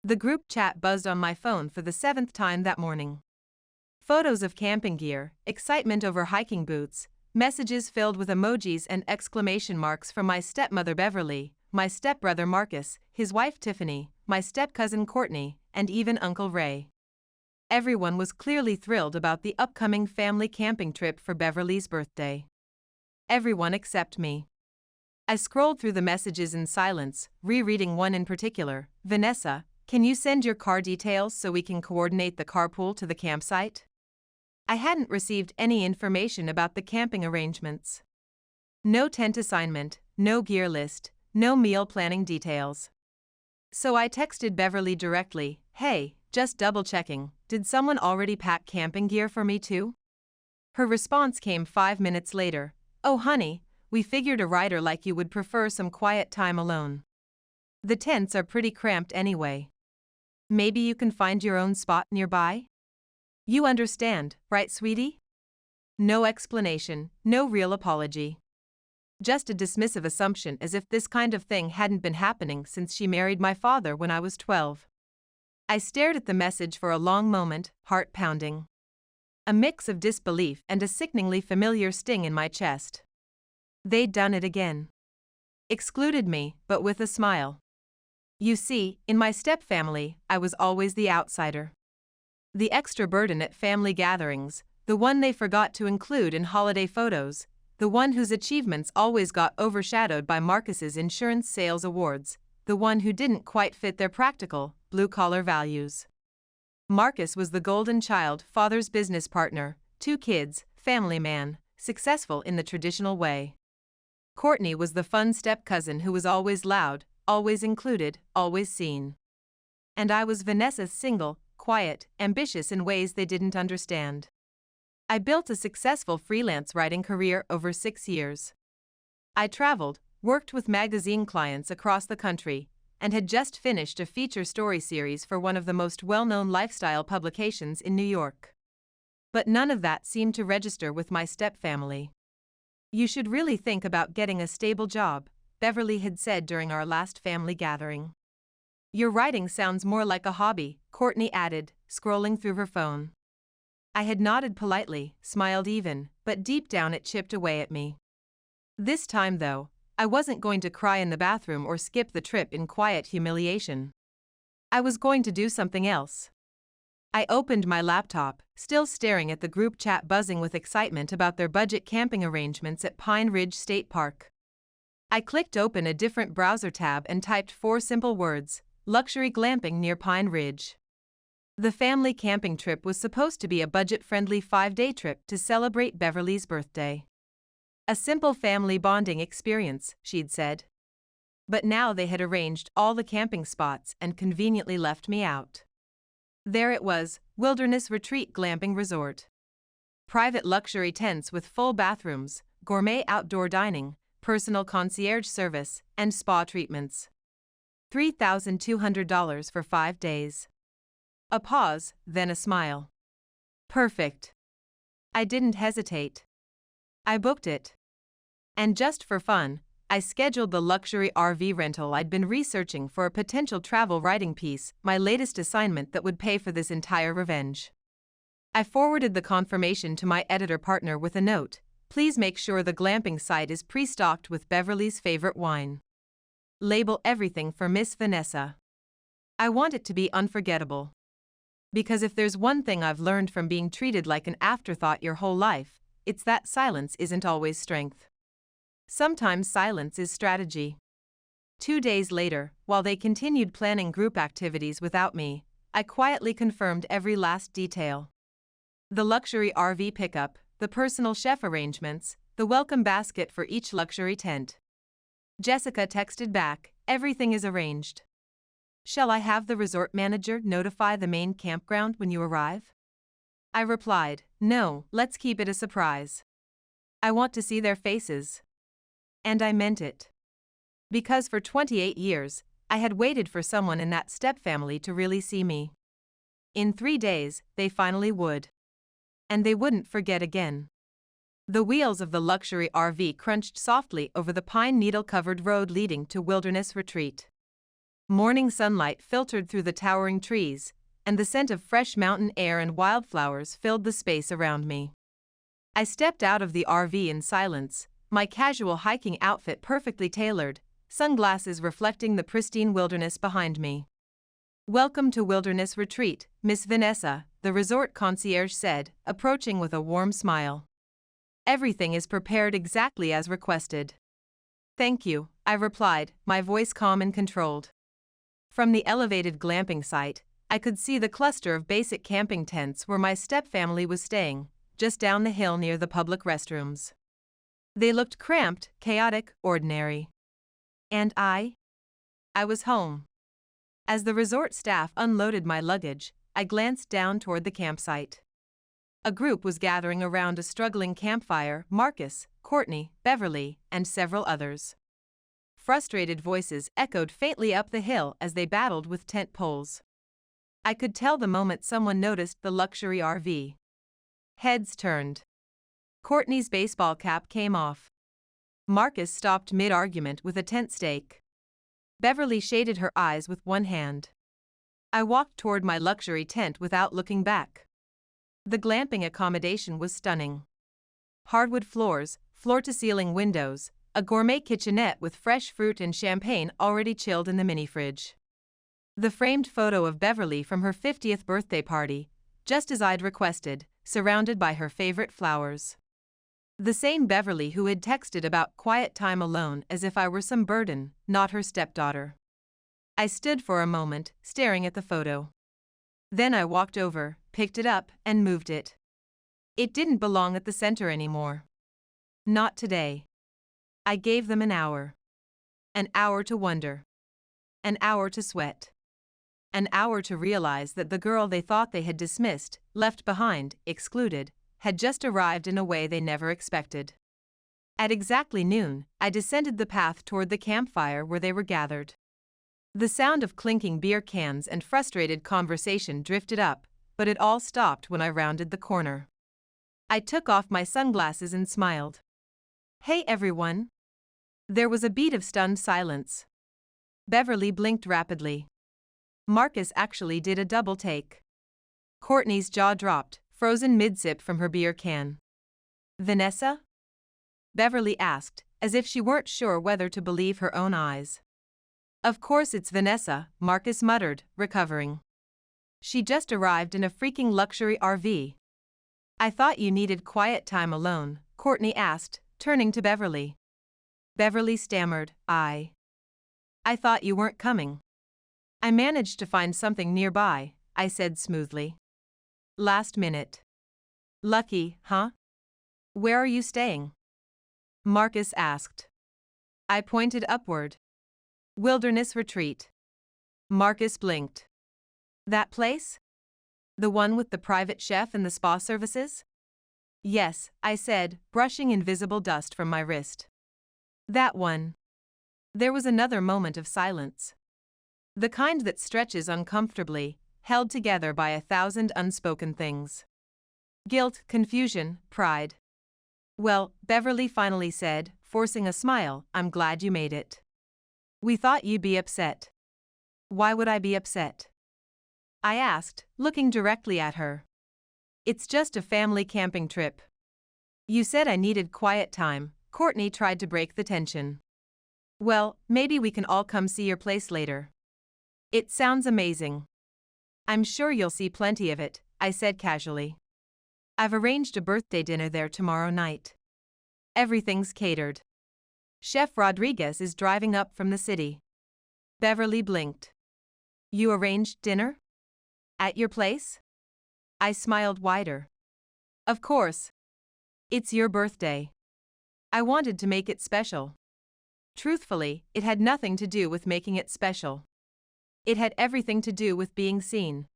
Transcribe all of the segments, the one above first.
The group chat buzzed on my phone for the seventh time that morning. Photos of camping gear, excitement over hiking boots, messages filled with emojis and exclamation marks from my stepmother Beverly, my stepbrother Marcus, his wife Tiffany, my step-cousin Courtney, and even Uncle Ray. Everyone was clearly thrilled about the upcoming family camping trip for Beverly's birthday. Everyone except me. I scrolled through the messages in silence, rereading one in particular. Vanessa, can you send your car details so we can coordinate the carpool to the campsite? I hadn't received any information about the camping arrangements. No tent assignment, no gear list, no meal planning details. So I texted Beverly directly, "Hey, just double-checking, did someone already pack camping gear for me too?" Her response came 5 minutes later, "Oh honey, we figured a rider like you would prefer some quiet time alone. The tents are pretty cramped anyway. Maybe you can find your own spot nearby? You understand, right sweetie?" No explanation, no real apology. Just a dismissive assumption as if this kind of thing hadn't been happening since she married my father when I was 12. I stared at the message for a long moment, heart pounding. A mix of disbelief and a sickeningly familiar sting in my chest. They'd done it again. Excluded me, but with a smile. You see, in my step-family, I was always the outsider. The extra burden at family gatherings, the one they forgot to include in holiday photos, the one whose achievements always got overshadowed by Marcus's insurance sales awards, the one who didn't quite fit their practical, blue-collar values. Marcus was the golden child, father's business partner, 2 kids, family man, successful in the traditional way. Courtney was the fun step-cousin who was always loud, always included, always seen. And I was Vanessa's single, quiet, ambitious in ways they didn't understand. I built a successful freelance writing career over 6 years. I traveled, worked with magazine clients across the country, and had just finished a feature story series for one of the most well-known lifestyle publications in New York. But none of that seemed to register with my step-family. "You should really think about getting a stable job," Beverly had said during our last family gathering. "Your writing sounds more like a hobby," Courtney added, scrolling through her phone. I had nodded politely, smiled even, but deep down it chipped away at me. This time, though, I wasn't going to cry in the bathroom or skip the trip in quiet humiliation. I was going to do something else. I opened my laptop, still staring at the group chat buzzing with excitement about their budget camping arrangements at Pine Ridge State Park. I clicked open a different browser tab and typed 4 simple words: luxury glamping near Pine Ridge. The family camping trip was supposed to be a budget-friendly 5-day trip to celebrate Beverly's birthday. A simple family bonding experience, she'd said. But now they had arranged all the camping spots and conveniently left me out. There it was, Wilderness Retreat Glamping Resort. Private luxury tents with full bathrooms, gourmet outdoor dining, personal concierge service, and spa treatments. $3,200 for 5 days. A pause, then a smile. Perfect. I didn't hesitate. I booked it. And just for fun, I scheduled the luxury RV rental I'd been researching for a potential travel writing piece, my latest assignment that would pay for this entire revenge. I forwarded the confirmation to my editor partner with a note: "Please make sure the glamping site is pre-stocked with Beverly's favorite wine. Label everything for Miss Vanessa. I want it to be unforgettable. Because if there's one thing I've learned from being treated like an afterthought your whole life, it's that silence isn't always strength. Sometimes silence is strategy." 2 days later, while they continued planning group activities without me, I quietly confirmed every last detail. The luxury RV pickup, the personal chef arrangements, the welcome basket for each luxury tent. Jessica texted back, "Everything is arranged. Shall I have the resort manager notify the main campground when you arrive?" I replied, "No, let's keep it a surprise. I want to see their faces." And I meant it. Because for 28 years, I had waited for someone in that step-family to really see me. In 3 days, they finally would. And they wouldn't forget again. The wheels of the luxury RV crunched softly over the pine needle-covered road leading to Wilderness Retreat. Morning sunlight filtered through the towering trees, and the scent of fresh mountain air and wildflowers filled the space around me. I stepped out of the RV in silence, my casual hiking outfit perfectly tailored, sunglasses reflecting the pristine wilderness behind me. "Welcome to Wilderness Retreat, Miss Vanessa," the resort concierge said, approaching with a warm smile. "Everything is prepared exactly as requested." "Thank you," I replied, my voice calm and controlled. From the elevated glamping site, I could see the cluster of basic camping tents where my stepfamily was staying, just down the hill near the public restrooms. They looked cramped, chaotic, ordinary. And I was home. As the resort staff unloaded my luggage, I glanced down toward the campsite. A group was gathering around a struggling campfire: Marcus, Courtney, Beverly, and several others. Frustrated voices echoed faintly up the hill as they battled with tent poles. I could tell the moment someone noticed the luxury RV. Heads turned. Courtney's baseball cap came off. Marcus stopped mid-argument with a tent stake. Beverly shaded her eyes with one hand. I walked toward my luxury tent without looking back. The glamping accommodation was stunning. Hardwood floors, floor-to-ceiling windows, a gourmet kitchenette with fresh fruit and champagne already chilled in the mini-fridge. The framed photo of Beverly from her 50th birthday party, just as I'd requested, surrounded by her favorite flowers. The same Beverly who had texted about quiet time alone as if I were some burden, not her stepdaughter. I stood for a moment, staring at the photo. Then I walked over, picked it up, and moved it. It didn't belong at the center anymore. Not today. I gave them an hour. An hour to wonder. An hour to sweat. An hour to realize that the girl they thought they had dismissed, left behind, excluded, had just arrived in a way they never expected. At exactly noon, I descended the path toward the campfire where they were gathered. The sound of clinking beer cans and frustrated conversation drifted up, but it all stopped when I rounded the corner. I took off my sunglasses and smiled. "Hey everyone." There was a beat of stunned silence. Beverly blinked rapidly. Marcus actually did a double take. Courtney's jaw dropped, frozen mid-sip from her beer can. "Vanessa?" Beverly asked, as if she weren't sure whether to believe her own eyes. "Of course it's Vanessa," Marcus muttered, recovering. "She just arrived in a freaking luxury RV." "I thought you needed quiet time alone," Courtney asked, turning to Beverly. Beverly stammered, I thought you weren't coming." "I managed to find something nearby," I said smoothly. "Last minute." "Lucky, huh? Where are you staying?" Marcus asked. I pointed upward. "Wilderness Retreat." Marcus blinked. "That place? The one with the private chef and the spa services?" "Yes," I said, brushing invisible dust from my wrist. "That one." There was another moment of silence. The kind that stretches uncomfortably, held together by 1,000 unspoken things. Guilt, confusion, pride. "Well," Beverly finally said, forcing a smile, "I'm glad you made it. We thought you'd be upset." "Why would I be upset?" I asked, looking directly at her. "It's just a family camping trip." "You said I needed quiet time," Courtney tried to break the tension. "Well, maybe we can all come see your place later." "It sounds amazing." "I'm sure you'll see plenty of it," I said casually. "I've arranged a birthday dinner there tomorrow night. Everything's catered. Chef Rodriguez is driving up from the city." Beverly blinked. "You arranged dinner? At your place?" I smiled wider. "Of course. It's your birthday. I wanted to make it special." Truthfully, it had nothing to do with making it special. It had everything to do with being seen.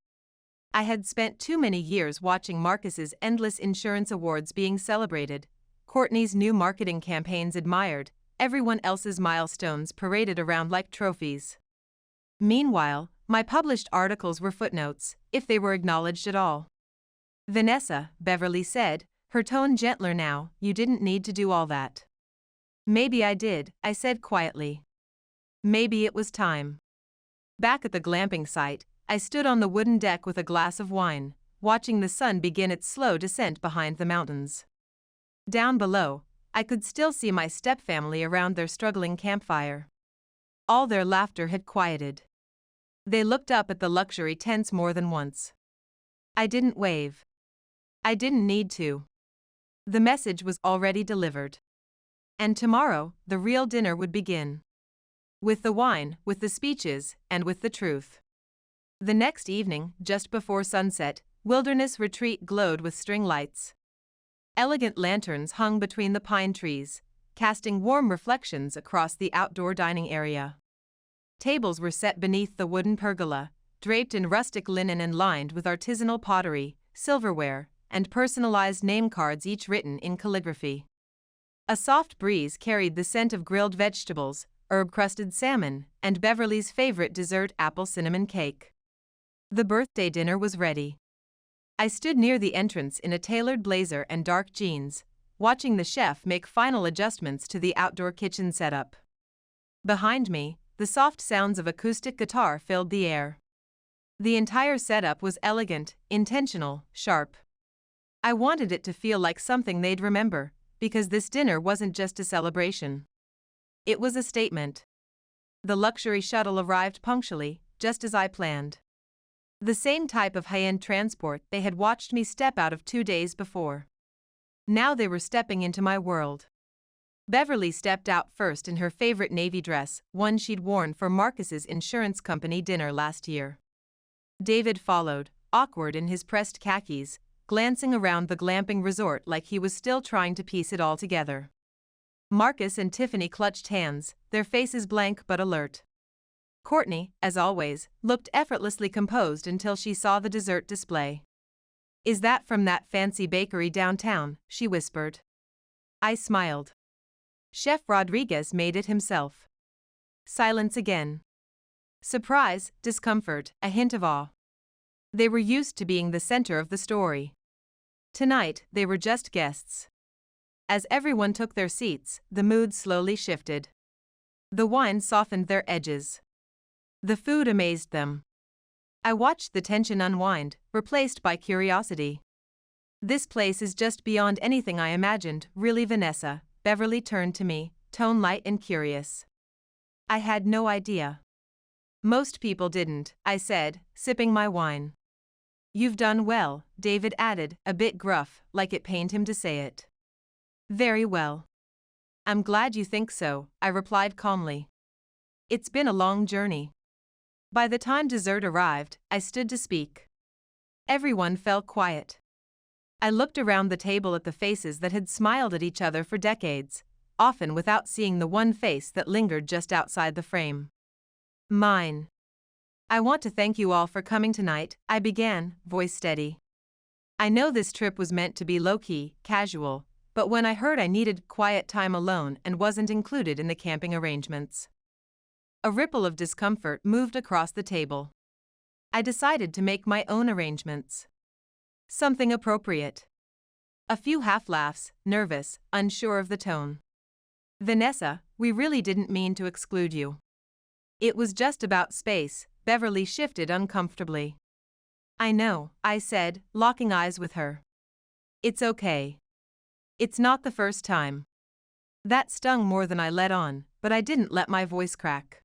I had spent too many years watching Marcus's endless insurance awards being celebrated, Courtney's new marketing campaigns admired, everyone else's milestones paraded around like trophies. Meanwhile, my published articles were footnotes, if they were acknowledged at all. "Vanessa," Beverly said, her tone gentler now, "you didn't need to do all that." "Maybe I did," I said quietly. "Maybe it was time." Back at the glamping site, I stood on the wooden deck with a glass of wine, watching the sun begin its slow descent behind the mountains. Down below, I could still see my stepfamily around their struggling campfire. All their laughter had quieted. They looked up at the luxury tents more than once. I didn't wave. I didn't need to. The message was already delivered. And tomorrow, the real dinner would begin. With the wine, with the speeches, and with the truth. The next evening, just before sunset, Wilderness Retreat glowed with string lights. Elegant lanterns hung between the pine trees, casting warm reflections across the outdoor dining area. Tables were set beneath the wooden pergola, draped in rustic linen and lined with artisanal pottery, silverware, and personalized name cards, each written in calligraphy. A soft breeze carried the scent of grilled vegetables, herb-crusted salmon, and Beverly's favorite dessert, apple cinnamon cake. The birthday dinner was ready. I stood near the entrance in a tailored blazer and dark jeans, watching the chef make final adjustments to the outdoor kitchen setup. Behind me, the soft sounds of acoustic guitar filled the air. The entire setup was elegant, intentional, sharp. I wanted it to feel like something they'd remember, because this dinner wasn't just a celebration. It was a statement. The luxury shuttle arrived punctually, just as I planned. The same type of high-end transport they had watched me step out of 2 days before. Now they were stepping into my world. Beverly stepped out first in her favorite navy dress, one she'd worn for Marcus's insurance company dinner last year. David followed, awkward in his pressed khakis, glancing around the glamping resort like he was still trying to piece it all together. Marcus and Tiffany clutched hands, their faces blank but alert. Courtney, as always, looked effortlessly composed until she saw the dessert display. "Is that from that fancy bakery downtown?" she whispered. I smiled. Chef Rodriguez made it himself. Silence again. Surprise, discomfort, a hint of awe. They were used to being the center of the story. Tonight, they were just guests. As everyone took their seats, the mood slowly shifted. The wine softened their edges. The food amazed them. I watched the tension unwind, replaced by curiosity. "This place is just beyond anything I imagined, really, Vanessa." Beverly turned to me, tone light and curious. I had no idea. "Most people didn't," I said, sipping my wine. "You've done well," David added, a bit gruff, like it pained him to say it. "Very well. I'm glad you think so," I replied calmly. "It's been a long journey." By the time dessert arrived, I stood to speak. Everyone fell quiet. I looked around the table at the faces that had smiled at each other for decades, often without seeing the one face that lingered just outside the frame. Mine. "I want to thank you all for coming tonight," I began, voice steady. "I know this trip was meant to be low-key, casual, but when I heard I needed quiet time alone and wasn't included in the camping arrangements." A ripple of discomfort moved across the table. I decided to make my own arrangements. Something appropriate. A few half-laughs, nervous, unsure of the tone. "Vanessa, we really didn't mean to exclude you. It was just about space." Beverly shifted uncomfortably. "I know," I said, locking eyes with her. "It's okay. It's not the first time." That stung more than I let on, but I didn't let my voice crack.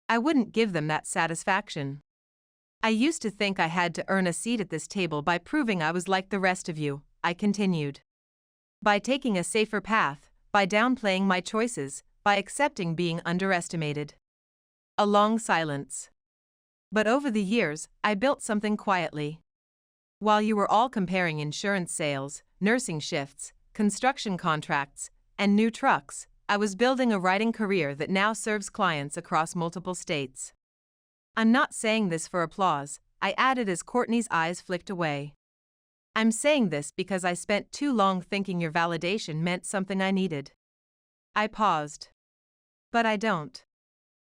I wouldn't give them that satisfaction. "I used to think I had to earn a seat at this table by proving I was like the rest of you," I continued. "By taking a safer path, by downplaying my choices, by accepting being underestimated." A long silence. "But over the years, I built something quietly. While you were all comparing insurance sales, nursing shifts, construction contracts, and new trucks, I was building a writing career that now serves clients across multiple states." I'm not saying this for applause, I added as Courtney's eyes flicked away. "I'm saying this because I spent too long thinking your validation meant something I needed." I paused. "But I don't.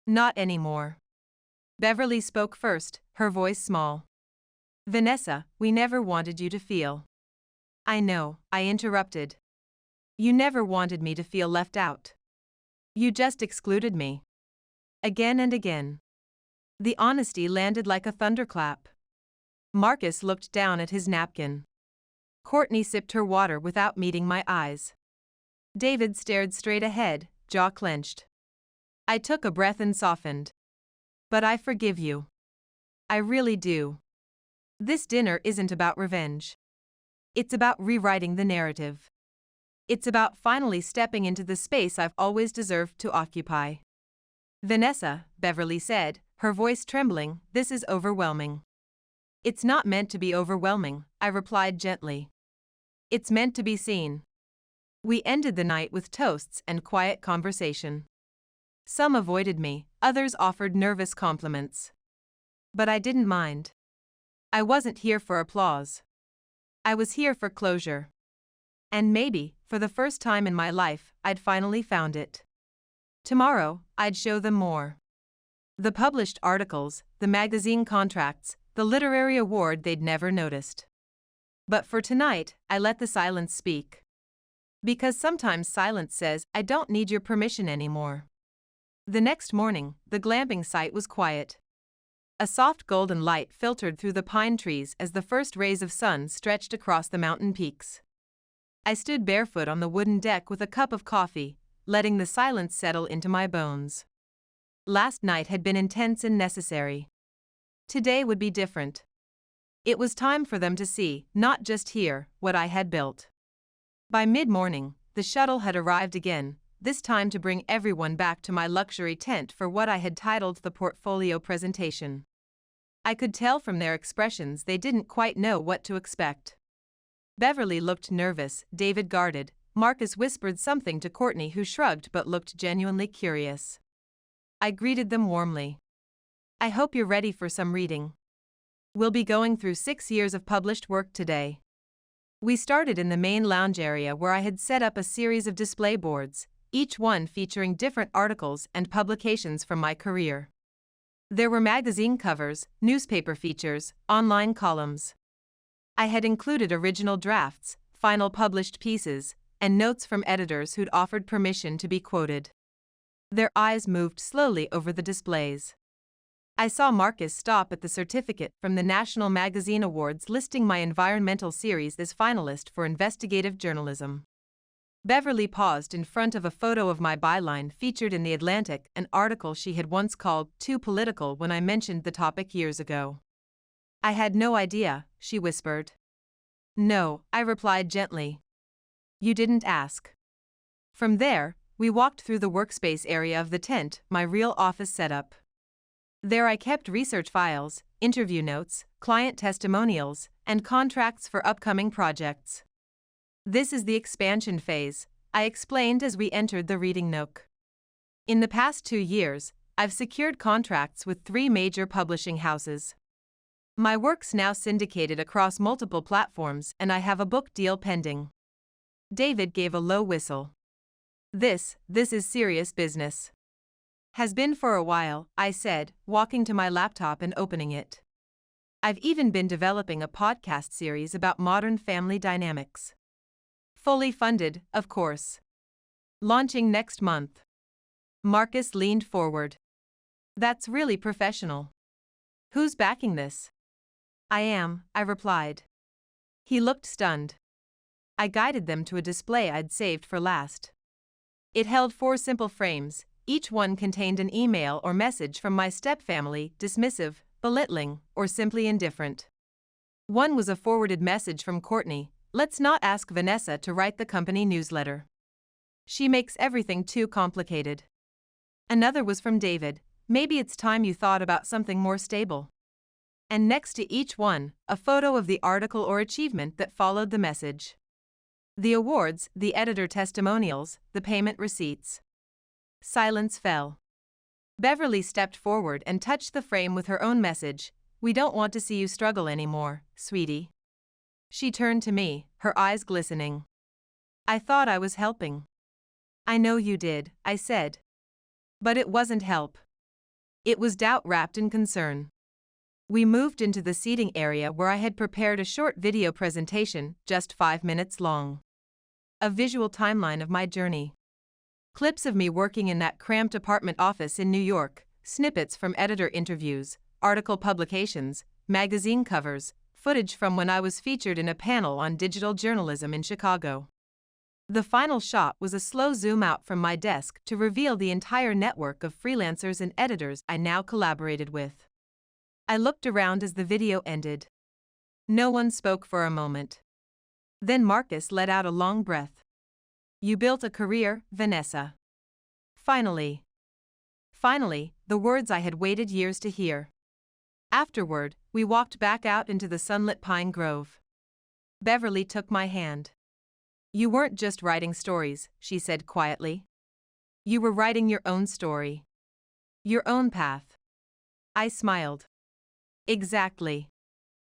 Not anymore." Beverly spoke first, her voice small. "Vanessa, we never wanted you to feel." "I know," I interrupted. "You never wanted me to feel left out. You just excluded me. Again and again." The honesty landed like a thunderclap. Marcus looked down at his napkin. Courtney sipped her water without meeting my eyes. David stared straight ahead, jaw clenched. I took a breath and softened. But I forgive you. I really do. This dinner isn't about revenge. It's about rewriting the narrative. It's about finally stepping into the space I've always deserved to occupy. Vanessa, Beverly said, her voice trembling, this is overwhelming. It's not meant to be overwhelming, I replied gently. It's meant to be seen. We ended the night with toasts and quiet conversation. Some avoided me, others offered nervous compliments. But I didn't mind. I wasn't here for applause. I was here for closure. And maybe, for the first time in my life, I'd finally found it. Tomorrow, I'd show them more. The published articles, the magazine contracts, the literary award they'd never noticed. But for tonight, I let the silence speak. Because sometimes silence says, I don't need your permission anymore. The next morning, the glamping site was quiet. A soft golden light filtered through the pine trees as the first rays of sun stretched across the mountain peaks. I stood barefoot on the wooden deck with a cup of coffee, letting the silence settle into my bones. Last night had been intense and necessary. Today would be different. It was time for them to see, not just hear, what I had built. By mid-morning, the shuttle had arrived again, this time to bring everyone back to my luxury tent for what I had titled the portfolio presentation. I could tell from their expressions they didn't quite know what to expect. Beverly looked nervous, David guarded, Marcus whispered something to Courtney who shrugged but looked genuinely curious. I greeted them warmly. I hope you're ready for some reading. We'll be going through 6 years of published work today. We started in the main lounge area where I had set up a series of display boards, each one featuring different articles and publications from my career. There were magazine covers, newspaper features, online columns. I had included original drafts, final published pieces, and notes from editors who'd offered permission to be quoted. Their eyes moved slowly over the displays. I saw Marcus stop at the certificate from the National Magazine Awards listing my environmental series as finalist for investigative journalism. Beverly paused in front of a photo of my byline featured in The Atlantic, an article she had once called too political when I mentioned the topic years ago. I had no idea, she whispered. No, I replied gently. You didn't ask. From there, we walked through the workspace area of the tent, my real office setup. There I kept research files, interview notes, client testimonials, and contracts for upcoming projects. This is the expansion phase, I explained as we entered the reading nook. In the past 2 years, I've secured contracts with 3 major publishing houses. My work's now syndicated across multiple platforms and I have a book deal pending. David gave a low whistle. This is serious business. Has been for a while, I said, walking to my laptop and opening it. I've even been developing a podcast series about modern family dynamics. Fully funded, of course. Launching next month. Marcus leaned forward. That's really professional. Who's backing this? I am, I replied. He looked stunned. I guided them to a display I'd saved for last. It held 4 simple frames. Each one contained an email or message from my stepfamily, dismissive, belittling, or simply indifferent. One was a forwarded message from Courtney, let's not ask Vanessa to write the company newsletter. She makes everything too complicated. Another was from David, maybe it's time you thought about something more stable. And next to each one, a photo of the article or achievement that followed the message. The awards, the editor testimonials, the payment receipts. Silence fell. Beverly stepped forward and touched the frame with her own message, we don't want to see you struggle anymore, sweetie. She turned to me, her eyes glistening. I thought I was helping. I know you did, I said. But it wasn't help. It was doubt wrapped in concern. We moved into the seating area where I had prepared a short video presentation, just 5 minutes long. A visual timeline of my journey. Clips of me working in that cramped apartment office in New York, snippets from editor interviews, article publications, magazine covers, footage from when I was featured in a panel on digital journalism in Chicago. The final shot was a slow zoom out from my desk to reveal the entire network of freelancers and editors I now collaborated with. I looked around as the video ended. No one spoke for a moment. Then Marcus let out a long breath. "You built a career, Vanessa." Finally. Finally, the words I had waited years to hear. Afterward, we walked back out into the sunlit pine grove. Beverly took my hand. "You weren't just writing stories," she said quietly. "You were writing your own story. Your own path." I smiled. Exactly.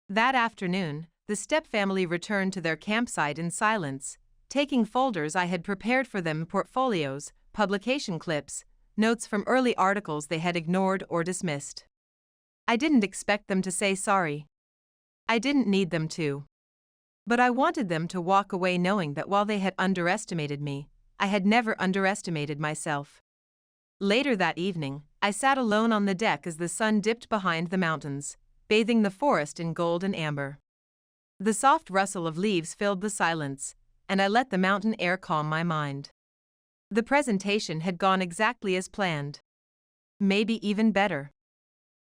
That afternoon, the Step family returned to their campsite in silence, taking folders I had prepared for them, portfolios, publication clips, notes from early articles they had ignored or dismissed. I didn't expect them to say sorry. I didn't need them to. But I wanted them to walk away knowing that while they had underestimated me, I had never underestimated myself. Later that evening, I sat alone on the deck as the sun dipped behind the mountains, bathing the forest in gold and amber. The soft rustle of leaves filled the silence, and I let the mountain air calm my mind. The presentation had gone exactly as planned. Maybe even better.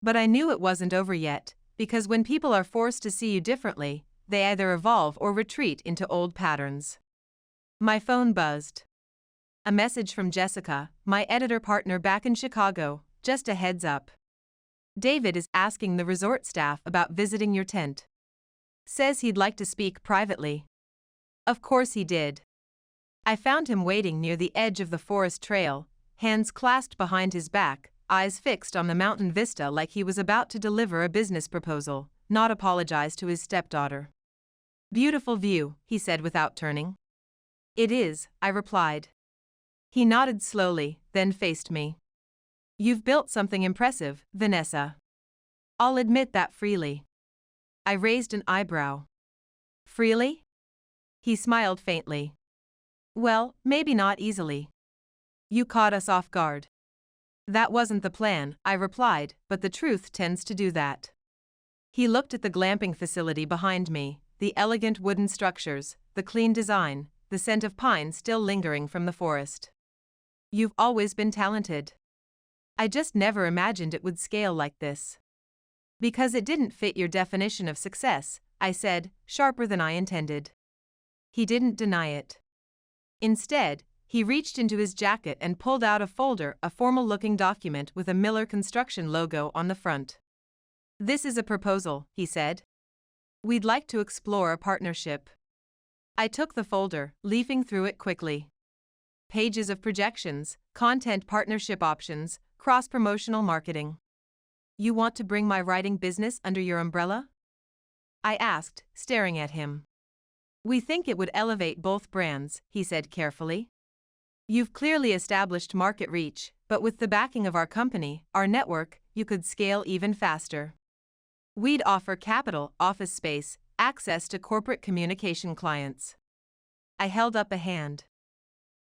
But I knew it wasn't over yet, because when people are forced to see you differently, they either evolve or retreat into old patterns. My phone buzzed. A message from Jessica, my editor partner back in Chicago. "Just a heads up. David is asking the resort staff about visiting your tent. Says he'd like to speak privately." Of course he did. I found him waiting near the edge of the forest trail, hands clasped behind his back, eyes fixed on the mountain vista like he was about to deliver a business proposal, not apologize to his stepdaughter. "Beautiful view," he said without turning. "It is," I replied. He nodded slowly, then faced me. "You've built something impressive, Vanessa. I'll admit that freely." I raised an eyebrow. "Freely?" He smiled faintly. "Well, maybe not easily. You caught us off guard." "That wasn't the plan," I replied, "but the truth tends to do that." He looked at the glamping facility behind me, the elegant wooden structures, the clean design, the scent of pine still lingering from the forest. "You've always been talented. I just never imagined it would scale like this." "Because it didn't fit your definition of success," I said, sharper than I intended. He didn't deny it. Instead, he reached into his jacket and pulled out a folder, a formal-looking document with a Miller Construction logo on the front. "This is a proposal," he said. "We'd like to explore a partnership." I took the folder, leafing through it quickly. Pages of projections, content partnership options, cross-promotional marketing. "You want to bring my writing business under your umbrella?" I asked, staring at him. "We think it would elevate both brands," he said carefully. "You've clearly established market reach, but with the backing of our company, our network, you could scale even faster. We'd offer capital, office space, access to corporate communication clients." I held up a hand.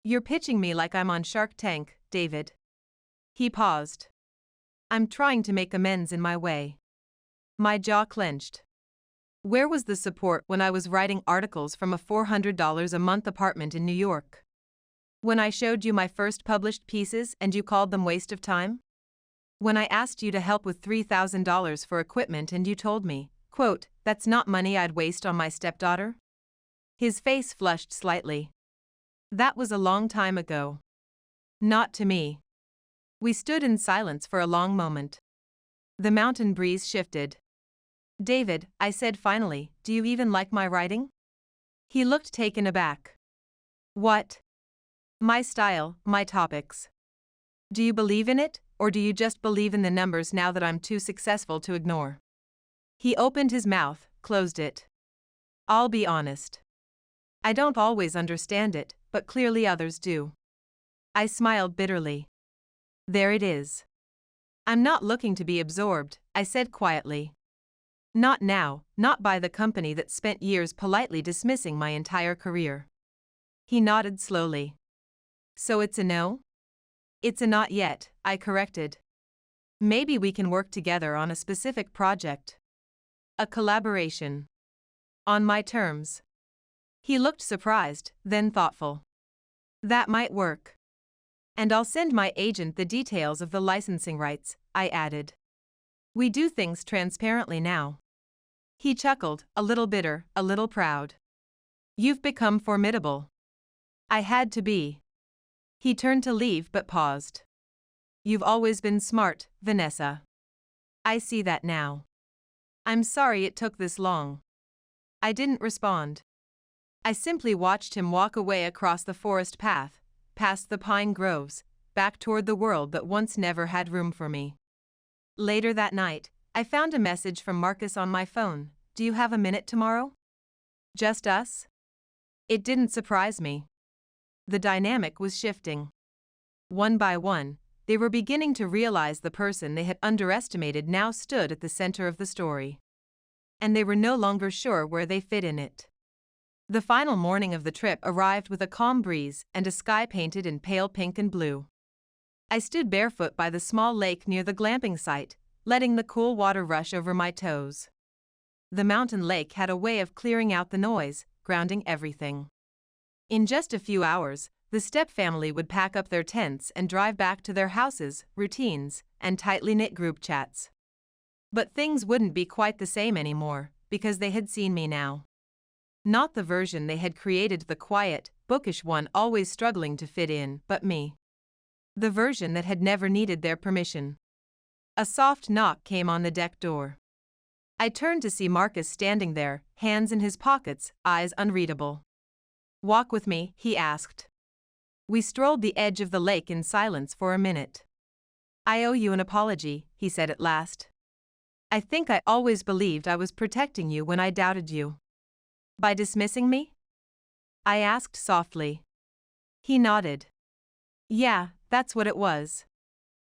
"You're pitching me like I'm on Shark Tank, David." He paused. "I'm trying to make amends in my way." My jaw clenched. Where was the support when I was writing articles from a $400 a month apartment in New York? When I showed you my first published pieces and you called them waste of time? When I asked you to help with $3,000 for equipment and you told me, quote, "That's not money I'd waste on my stepdaughter"? His face flushed slightly. "That was a long time ago." "Not to me." We stood in silence for a long moment. The mountain breeze shifted. "David," I said finally, "do you even like my writing?" He looked taken aback. "What?" "My style, my topics. Do you believe in it, or do you just believe in the numbers now that I'm too successful to ignore?" He opened his mouth, closed it. "I'll be honest. I don't always understand it, but clearly others do." I smiled bitterly. "There it is. I'm not looking to be absorbed," I said quietly. "Not now, not by the company that spent years politely dismissing my entire career." He nodded slowly. "So it's a no?" "It's a not yet," I corrected. Maybe we can work together on a specific project. A collaboration. On my terms. He looked surprised, then thoughtful. That might work. And I'll send my agent the details of the licensing rights, I added. We do things transparently now. He chuckled, a little bitter, a little proud. You've become formidable. I had to be. He turned to leave but paused. You've always been smart, Vanessa. I see that now. I'm sorry it took this long. I didn't respond. I simply watched him walk away across the forest path, past the pine groves, back toward the world that once never had room for me. Later that night, I found a message from Marcus on my phone. Do you have a minute tomorrow? Just us? It didn't surprise me. The dynamic was shifting. One by one, they were beginning to realize the person they had underestimated now stood at the center of the story. And they were no longer sure where they fit in it. The final morning of the trip arrived with a calm breeze and a sky painted in pale pink and blue. I stood barefoot by the small lake near the glamping site, letting the cool water rush over my toes. The mountain lake had a way of clearing out the noise, grounding everything. In just a few hours, the Step family would pack up their tents and drive back to their houses, routines, and tightly knit group chats. But things wouldn't be quite the same anymore, because they had seen me now. Not the version they had created, the quiet, bookish one always struggling to fit in, but me. The version that had never needed their permission. A soft knock came on the deck door. I turned to see Marcus standing there, hands in his pockets, eyes unreadable. Walk with me, he asked. We strolled the edge of the lake in silence for a minute. I owe you an apology, he said at last. I think I always believed I was protecting you when I doubted you. By dismissing me? I asked softly. He nodded. Yeah, that's what it was.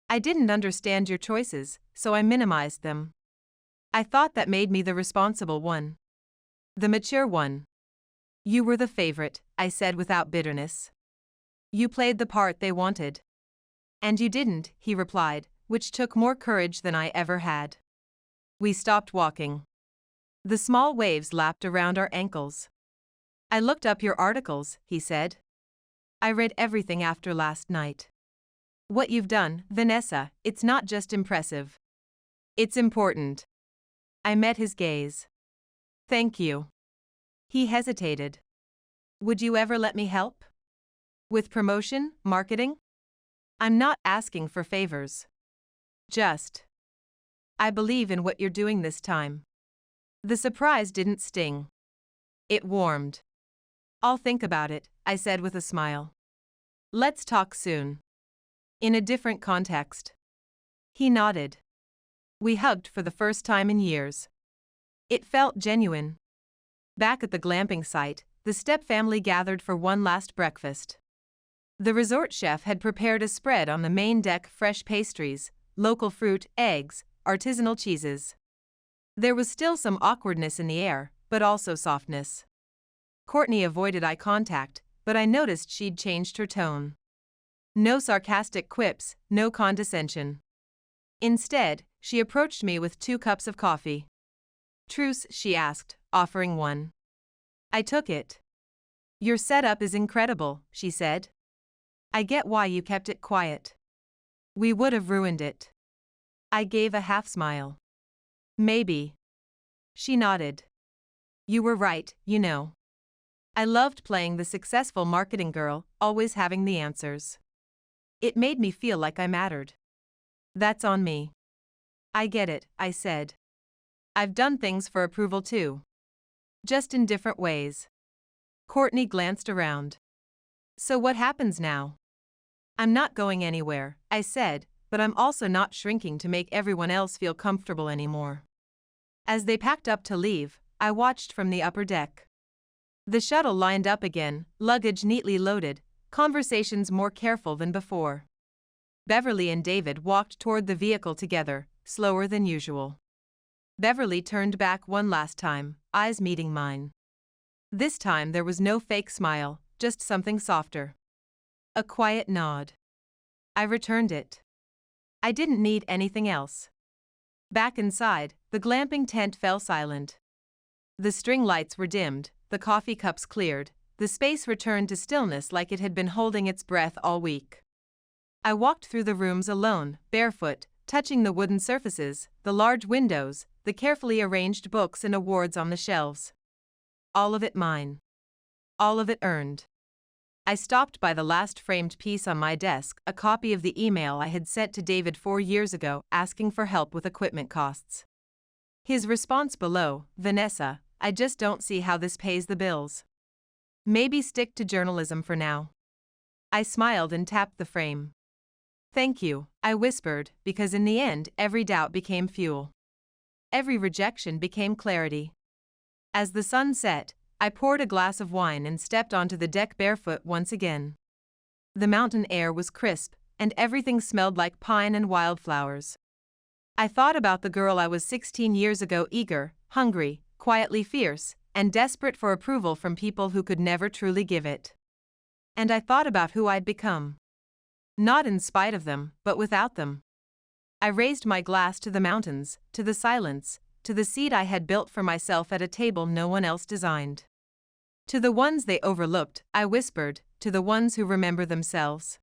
I didn't understand your choices, so I minimized them. I thought that made me the responsible one. The mature one. You were the favorite, I said without bitterness. You played the part they wanted. And you didn't, he replied, which took more courage than I ever had. We stopped walking. The small waves lapped around our ankles. I looked up your articles, he said. I read everything after last night. What you've done, Vanessa, it's not just impressive. It's important. I met his gaze. Thank you. He hesitated. Would you ever let me help? With promotion, marketing? I'm not asking for favors. Just. I believe in what you're doing this time. The surprise didn't sting. It warmed. I'll think about it, I said with a smile. Let's talk soon. In a different context. He nodded. We hugged for the first time in years. It felt genuine. Back at the glamping site, the Step family gathered for one last breakfast. The resort chef had prepared a spread on the main deck: fresh pastries, local fruit, eggs, artisanal cheeses. There was still some awkwardness in the air, but also softness. Courtney avoided eye contact, but I noticed she'd changed her tone. No sarcastic quips, no condescension. Instead, she approached me with 2 cups of coffee. Truce, she asked, offering one. I took it. Your setup is incredible, she said. I get why you kept it quiet. We would have ruined it. I gave a half smile. Maybe. She nodded. You were right, you know. I loved playing the successful marketing girl, always having the answers. It made me feel like I mattered. That's on me. I get it, I said. I've done things for approval too. Just in different ways. Courtney glanced around. So what happens now? I'm not going anywhere, I said, but I'm also not shrinking to make everyone else feel comfortable anymore. As they packed up to leave, I watched from the upper deck. The shuttle lined up again, luggage neatly loaded, conversations more careful than before. Beverly and David walked toward the vehicle together, slower than usual. Beverly turned back one last time, eyes meeting mine. This time there was no fake smile, just something softer. A quiet nod. I returned it. I didn't need anything else. Back inside, the glamping tent fell silent. The string lights were dimmed, the coffee cups cleared, the space returned to stillness like it had been holding its breath all week. I walked through the rooms alone, barefoot, touching the wooden surfaces, the large windows, the carefully arranged books and awards on the shelves. All of it mine. All of it earned. I stopped by the last framed piece on my desk, a copy of the email I had sent to David 4 years ago asking for help with equipment costs. His response below, "Vanessa, I just don't see how this pays the bills. Maybe stick to journalism for now." I smiled and tapped the frame. "Thank you," I whispered, because in the end every doubt became fuel. Every rejection became clarity. As the sun set, I poured a glass of wine and stepped onto the deck barefoot once again. The mountain air was crisp, and everything smelled like pine and wildflowers. I thought about the girl I was 16 years ago, eager, hungry, quietly fierce, and desperate for approval from people who could never truly give it. And I thought about who I'd become. Not in spite of them, but without them. I raised my glass to the mountains, to the silence, to the seat I had built for myself at a table no one else designed. To the ones they overlooked, I whispered, to the ones who remember themselves.